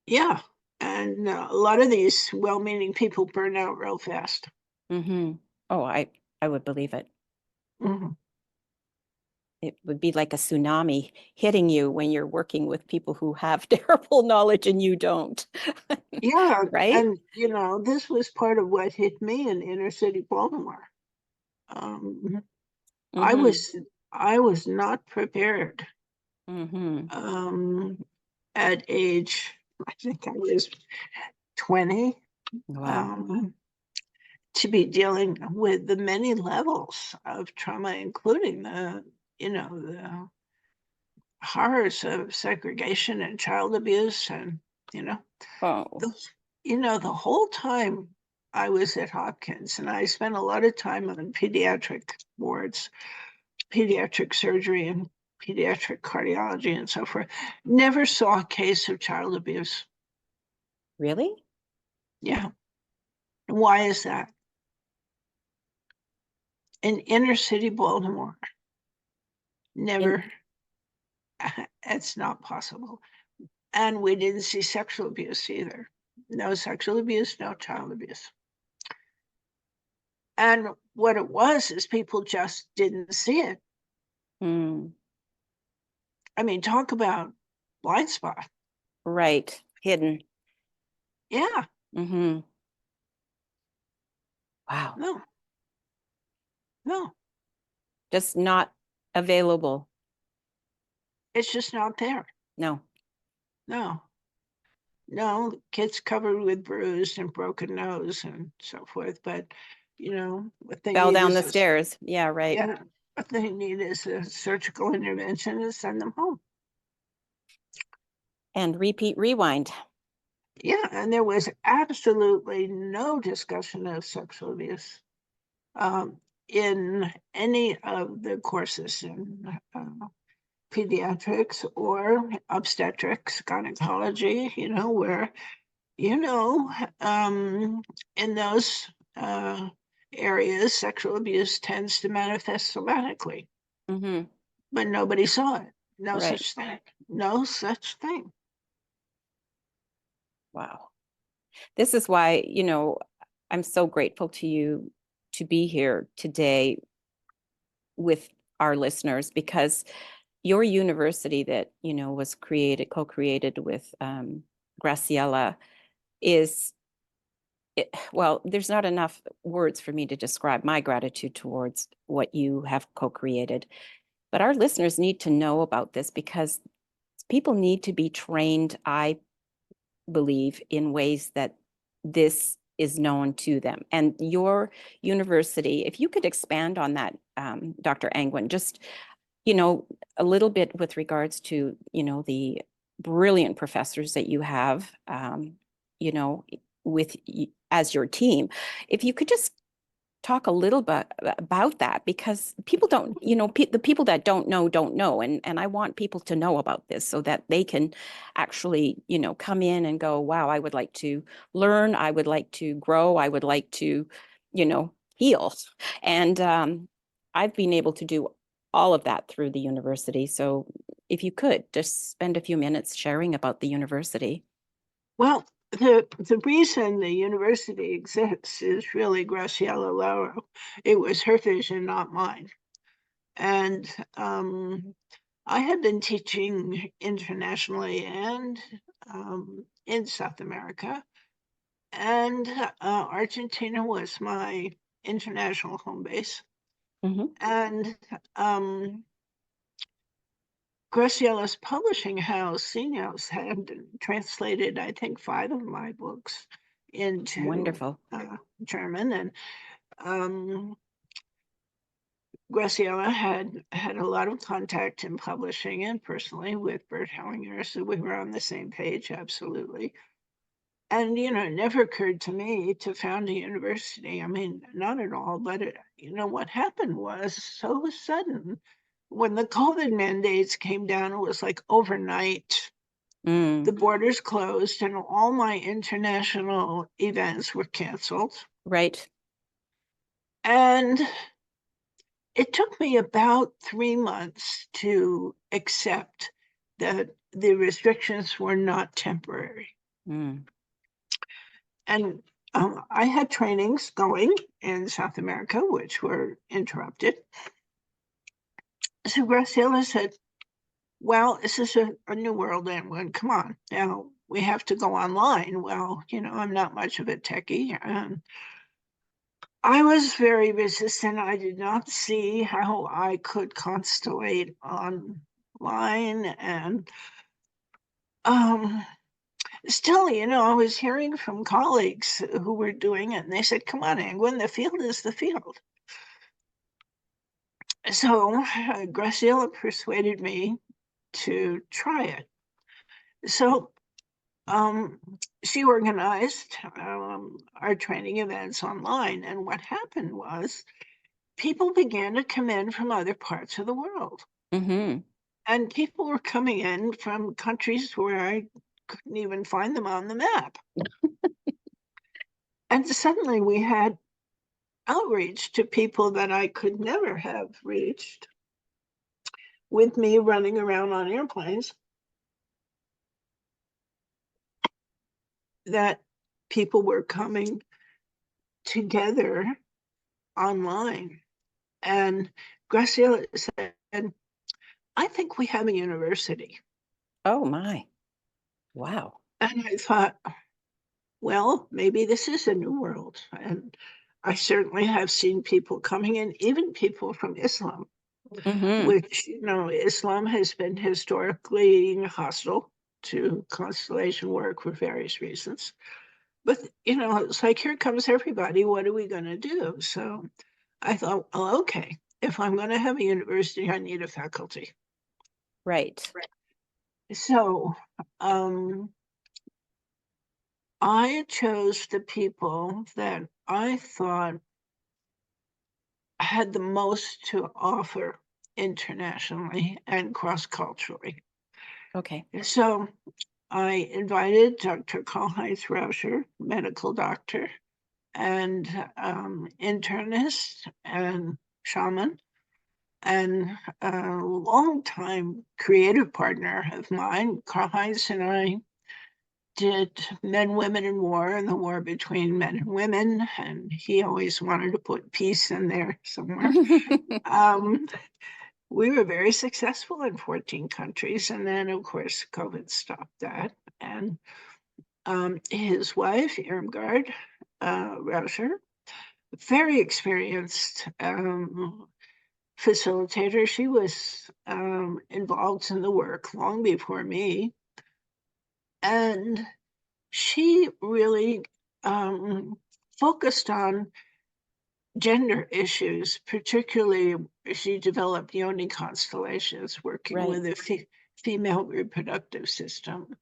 Yeah, and a lot of these well-meaning people burn out real fast. Mm-hmm. Oh, I would believe it. Mhm. It would be like a tsunami hitting you when you're working with people who have terrible knowledge and you don't. Yeah, Right? and this was part of what hit me in inner city Baltimore. Um, I Mm-hmm. was I was not prepared Mm-hmm. um, at age, I think I was 20, Wow. um, to be dealing with the many levels of trauma, including the horrors of segregation and child abuse, and you know, Oh, the, the whole time I was at Hopkins, and I spent a lot of time on pediatric wards, pediatric surgery, and pediatric cardiology, and so forth. Never saw a case of child abuse. really? Yeah. Why is that? In inner city Baltimore, In never, it's not possible. And we didn't see sexual abuse either. No sexual abuse, no child abuse. And what it was is people just didn't see it. mm, I mean, talk about blind spot. right. Hidden. Yeah, Mm-hmm. Wow. no, no, Just not available. it's just not there. No. No, no, kids covered with bruised and broken nose and so forth. But, what they Fell need down is the stairs. Yeah, right. yeah, what they need is a surgical intervention and send them home. And repeat, rewind. Yeah, and there was absolutely no discussion of sexual abuse um, in any of the courses in pediatrics or obstetrics, gynecology, where, you know, um, in those areas, sexual abuse tends to manifest somatically, Mm-hmm. but nobody saw it. No Right. such thing. No such thing. Wow. This is why, I'm so grateful to you to be here today with our listeners, because your university that, was co-created with Graciela is, well, there's not enough words for me to describe my gratitude towards what you have co-created. But our listeners need to know about this because people need to be trained, I believe, in ways that this is known to them. And your university, if you could expand on that, Dr. Angwyn, just, a little bit with regards to, the brilliant professors that you have, you know, with as your team. If you could just talk a little bit about that, because people don't, the people that don't know, and I want people to know about this so that they can actually, come in and go, wow, I would like to learn, I would like to grow, I would like to, heal. And I've been able to do all of that through the university. So if you could just spend a few minutes sharing about the university. Well, the reason the university exists is really Graciela Lauro. It was her vision, not mine. And I had been teaching internationally and in South America. And Argentina was my international home base. Mhm. And Graciela's publishing house, Senios, had translated, I think, 5 of my books into Wonderful. German. And Graciela had a lot of contact in publishing and personally with Bert Hellinger, so we were on the same page, absolutely. And, it never occurred to me to found a university. I mean, not at all. But, what happened was so sudden. When the COVID mandates came down, it was like overnight. The Mm, borders closed and all my international events were canceled. right. And it took me about 3 months to accept that the restrictions were not temporary. Mm. And I had trainings going in South America, which were interrupted. So Graciela said, well, this is a new world, Angwyn. Come on. Now we have to go online. Well, I'm not much of a techie. And I was very resistant. I did not see how I could constellate online. And um, still, I was hearing from colleagues who were doing it, and they said, come on, Angwyn, the field is the field. So Graciela persuaded me to try it. So um, she organized our training events online. And what happened was people began to come in from other parts of the world. Mm-hmm. And people were coming in from countries where I couldn't even find them on the map. And suddenly we had outreach to people that I could never have reached with me running around on airplanes, that people were coming together online. And Graciela said, I think we have a university. Oh my. Wow. And I thought, well, maybe this is a new world. And I certainly have seen people coming in, even people from Islam, Mm-hmm. which, Islam has been historically hostile to constellation work for various reasons. But, it's like, here comes everybody. What are we going to do? So I thought, oh, okay, if I'm going to have a university, I need a faculty. Right. So I chose the people that I thought had the most to offer internationally and cross-culturally. Okay. So I invited Dr. Karl-Heinz Rauscher, medical doctor and internist and shaman, and a longtime creative partner of mine. Karl-Heinz and I did Men, Women, and War, and the war between men and women, and he always wanted to put peace in there somewhere. Um, we were very successful in 14 countries, and then, of course, COVID stopped that. And his wife, Irmgard Rauscher, very experienced facilitator. She was involved in the work long before me. And she really focused on gender issues, particularly she developed yoni constellations working Right. with the female reproductive system.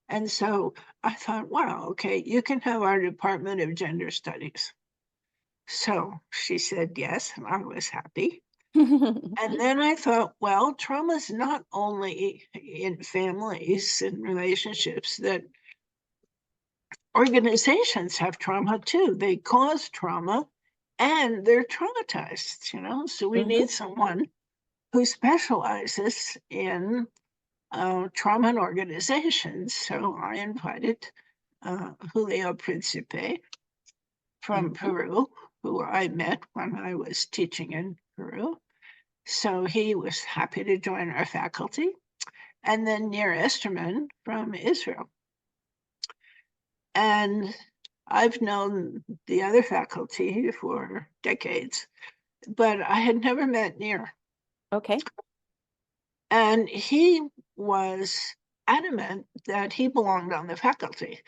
And so I thought, wow, okay, you can have our Department of Gender Studies. So she said yes, and I was happy. And then I thought, well, trauma is not only in families and relationships, that organizations have trauma too. They cause trauma and they're traumatized, So we Mhm. need someone who specializes in trauma and organizations. So I invited Julio Principe from Mhm. Peru, who I met when I was teaching in Peru. So he was happy to join our faculty. And then Nir Esterman from Israel. And I've known the other faculty for decades, but I had never met Nir. Okay. And he was adamant that he belonged on the faculty.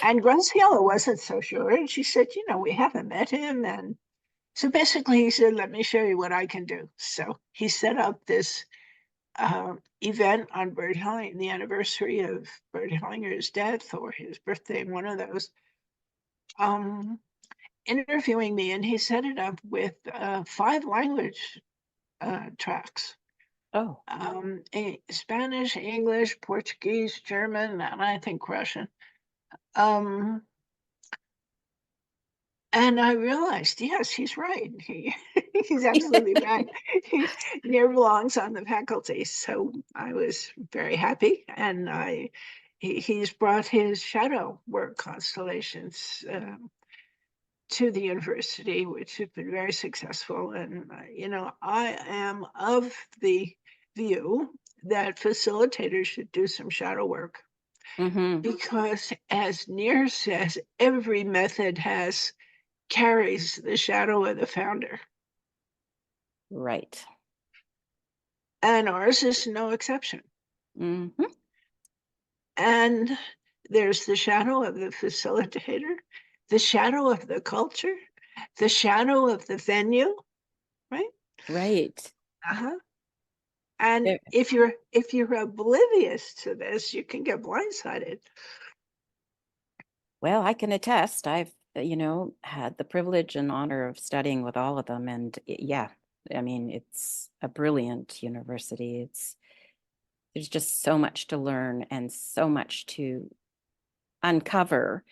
And Graciela wasn't so sure. And she said, we haven't met him. And so basically, he said, let me show you what I can do. So he set up this event on Bert Hellinger, the anniversary of Bert Hellinger's death or his birthday, one of those, interviewing me. And he set it up with 5 language tracks. Oh, Spanish, English, Portuguese, German, and I think Russian. Um, And I realized, yes, he's right. He's absolutely right. He near belongs on the faculty. So I was very happy. And he's brought his shadow work constellations to the university, which have been very successful. And, I am of the view that facilitators should do some shadow work hmm, because, as Near says, every method carries the shadow of the founder. right. And ours is no exception. Hmm. And there's the shadow of the facilitator, the shadow of the culture, the shadow of the venue, right? Right. Uh-huh. And Ve- if you're oblivious to this, you can get blindsided. Well, I can attest. I've, had the privilege and honor of studying with all of them. And yeah, I mean, it's a brilliant university. There's just so much to learn and so much to uncover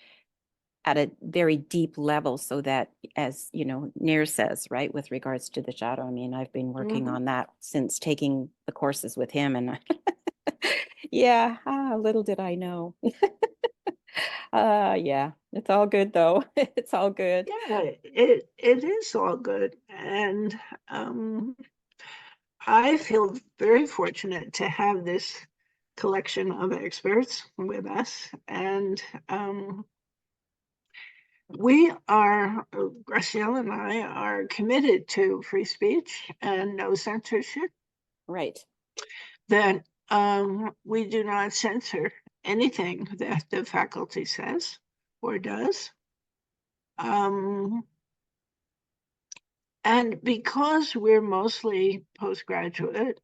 at a very deep level so that, as Near says, right, with regards to the shadow, I mean, I've been working Mhm. on that since taking the courses with him, and yeah, little did I know. Yeah, it's all good though. It's all good. Yeah, it is all good. And um, I feel very fortunate to have this collection of experts with us. And Graciela and I are committed to free speech and no censorship, Right. that we do not censor anything that the faculty says or does. Um, and because we're mostly postgraduate,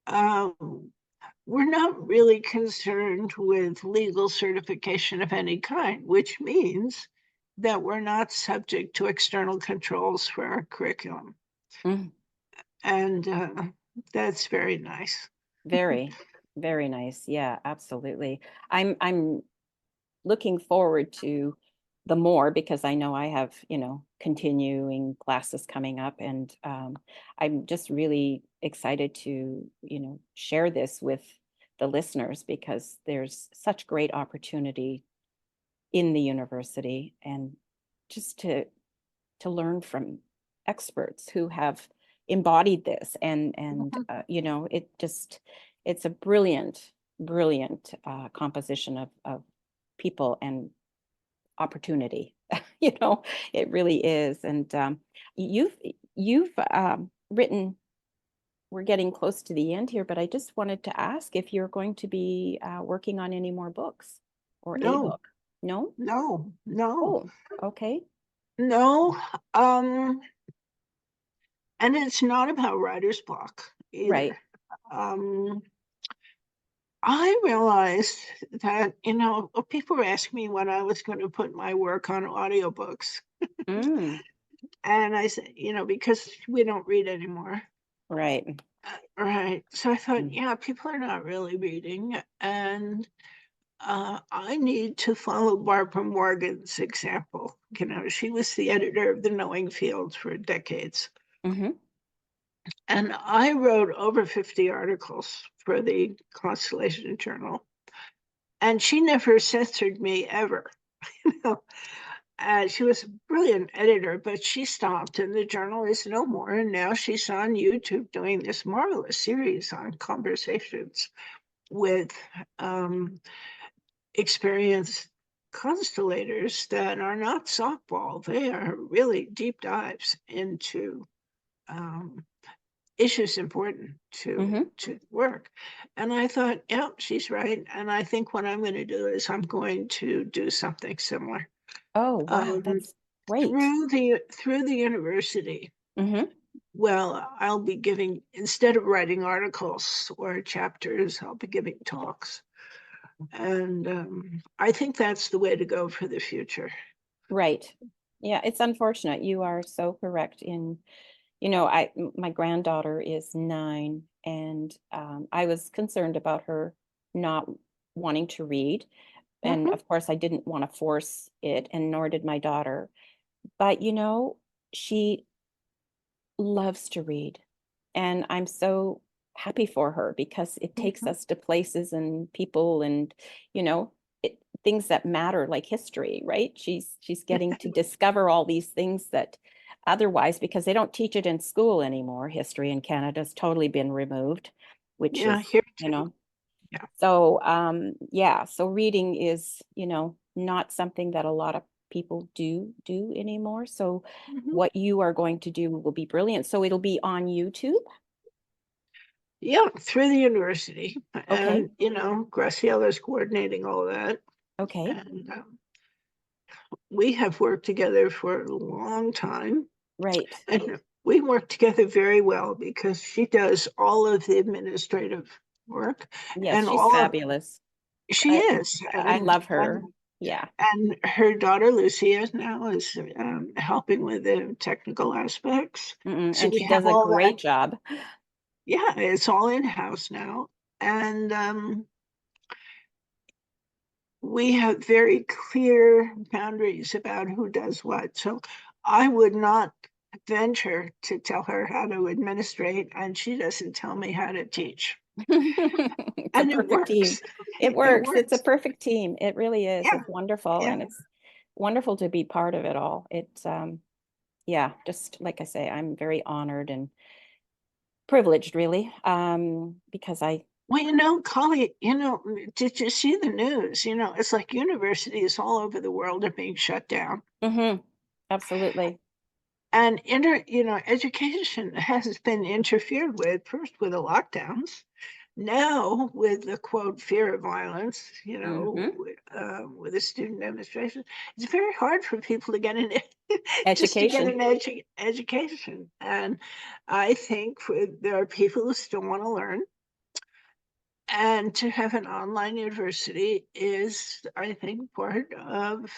um, we're not really concerned with legal certification of any kind, which means that we're not subject to external controls for our curriculum. Mm, And that's very nice. very, very nice. Yeah, absolutely. I'm looking forward to the more because I know I have, continuing classes coming up, and I'm just really excited to, share this with the listeners because there's such great opportunity in the university and just to learn from experts who have embodied this and Mhm. it's a brilliant composition of people and opportunity. you know it really is. And you've written, we're getting close to the end here, but I just wanted to ask if you're going to be working on any more books or a No, book. No. no, no, Oh, okay. no. Um, and it's not about writer's block Right. either. Um, I realized that, people were asking me when I was going to put my work on audiobooks. Mm, And I said, because we don't read anymore. right. Right. So I thought, Mm, yeah, people are not really reading. And I need to follow Barbara Morgan's example. She was the editor of the Knowing Field for decades. mm-hmm. And I wrote over 50 articles for the Constellation Journal. And she never censored me ever. You know, she was a brilliant editor, but she stopped, and the journal is no more. And now she's on YouTube doing this marvelous series on conversations with experienced constellators that are not softball. They are really deep dives into um, issues important Mm-hmm. to work. And I thought, yeah, she's right. And I think what I'm going to do is I'm going to do something similar. Oh, wow. Um, That's great. through the university. Mm-hmm. Well, I'll be giving, instead of writing articles or chapters, I'll be giving talks. And I think that's the way to go for the future. Right. Yeah, it's unfortunate. You are so correct in, my granddaughter is 9, and I was concerned about her not wanting to read. And Mhm. of course, I didn't want to force it, and nor did my daughter. But, she loves to read. And I'm so happy for her because it takes Mhm. us to places and people and, you know, things that matter like history, right? She's getting to discover all these things that otherwise, because they don't teach it in school anymore, history in Canada has totally been removed, which Yeah, is, here you too. know, Yeah. so yeah, so reading is, not something that a lot of people do anymore. So Mhm. what you are going to do will be brilliant. So it'll be on YouTube. Yeah, through the university. Okay. And, Graciela is coordinating all that. Okay. And we have worked together for a long time. Right. And we work together very well because she does all of the administrative work Yes, and she's all of fabulous. she I is. I And love her. Yeah. her daughter Lucia now is helping with the technical aspects. So And we she have does a all that. great job. Yeah, it's all in-house now. And we have very clear boundaries about who does what. So I would not venture to tell her how to administrate, and she doesn't tell me how to teach. It's a And it perfect team. works. It It works. It's a works. perfect team. It really is. Yeah, It's wonderful, yeah. and it's wonderful to be part of it all. It's yeah, just like I say, I'm very honored and privileged really, because I Well, Collie, did you see the news? It's like universities all over the world are being shut down. Mhm, absolutely. And education has been interfered with first with the lockdowns, now with the quote fear of violence, Mhm. with the student demonstration. It's very hard for people to get an just to get Education. an education. And I think there are people who still want to learn. And to have an online university is, I think, part of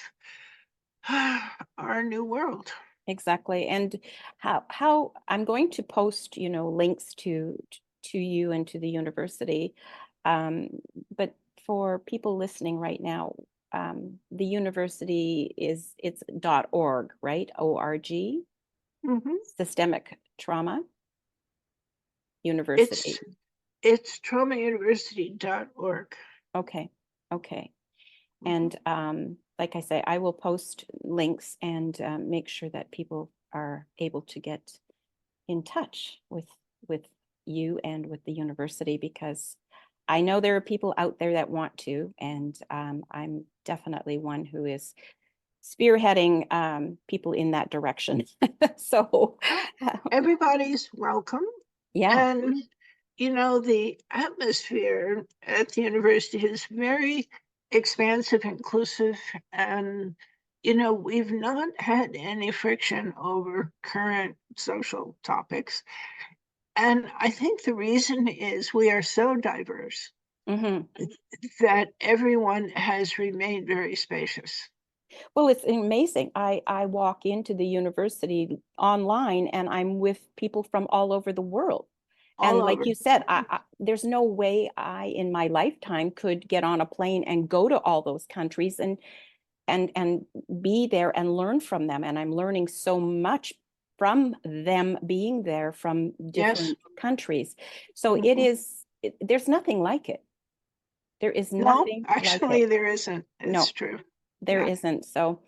our new world. Exactly. And how I'm going to post, links to you and to the university. Um, but for people listening right now, the university it's .org, right? ORG, Mhm. Systemic Trauma It's University. it's traumauniversity.org. Okay. Okay. Mhm. And like I say, I will post links and make sure that people are able to get in touch with you and with the university, because I know there are people out there that want to, and I'm definitely one who is spearheading people in that direction. So, Everybody's welcome. yeah. And, the atmosphere at the university is very expansive, inclusive, and, we've not had any friction over current social topics. And I think the reason is we are so diverse. Mhm. that everyone has remained very spacious. Well, it's amazing. I walk into the university online and I'm with people from all over the world. All And like over. you said, there's no way I in my lifetime could get on a plane and go to all those countries and be there and learn from them. And I'm learning so much from them being there from Yes. different countries. So Mhm. there's nothing like it. There is No, nothing like actually, it. there isn't. It's No, true. there Yeah. isn't. So,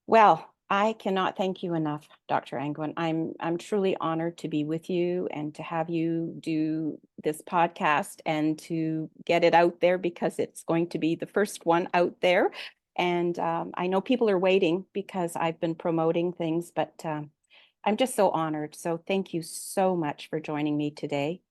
well, I cannot thank you enough, Dr. Angwyn. I'm truly honored to be with you and to have you do this podcast and to get it out there because it's going to be the first one out there. And I know people are waiting because I've been promoting things, but I'm just so honored. So thank you so much for joining me today.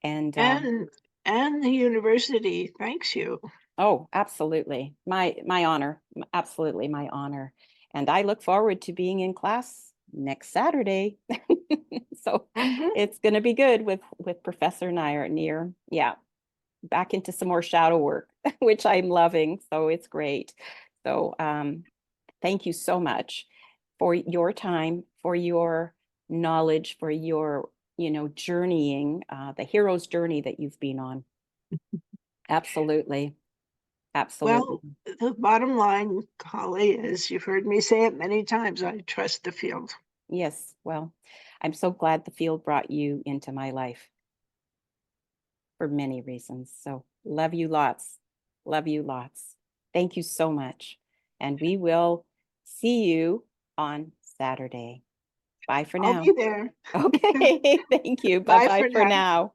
And And and the university thanks you. oh, absolutely. My honor. Absolutely my honor. And I look forward to being in class next Saturday. So Mhm. it's going to be good with Professor Near. Yeah, back into some more shadow work, which I'm loving. So it's great. So thank you so much for your time, for your knowledge, for your, journeying, the hero's journey that you've been on. Absolutely. Absolutely. Well, the bottom line, Holly, is you've heard me say it many times, I trust the field. Yes. Well, I'm so glad the field brought you into my life for many reasons. So love you lots. Love you lots. Thank you so much. And we will see you on Saturday. Bye for I'll be now. there. Okay. Thank you. Bye Bye bye for for now. now.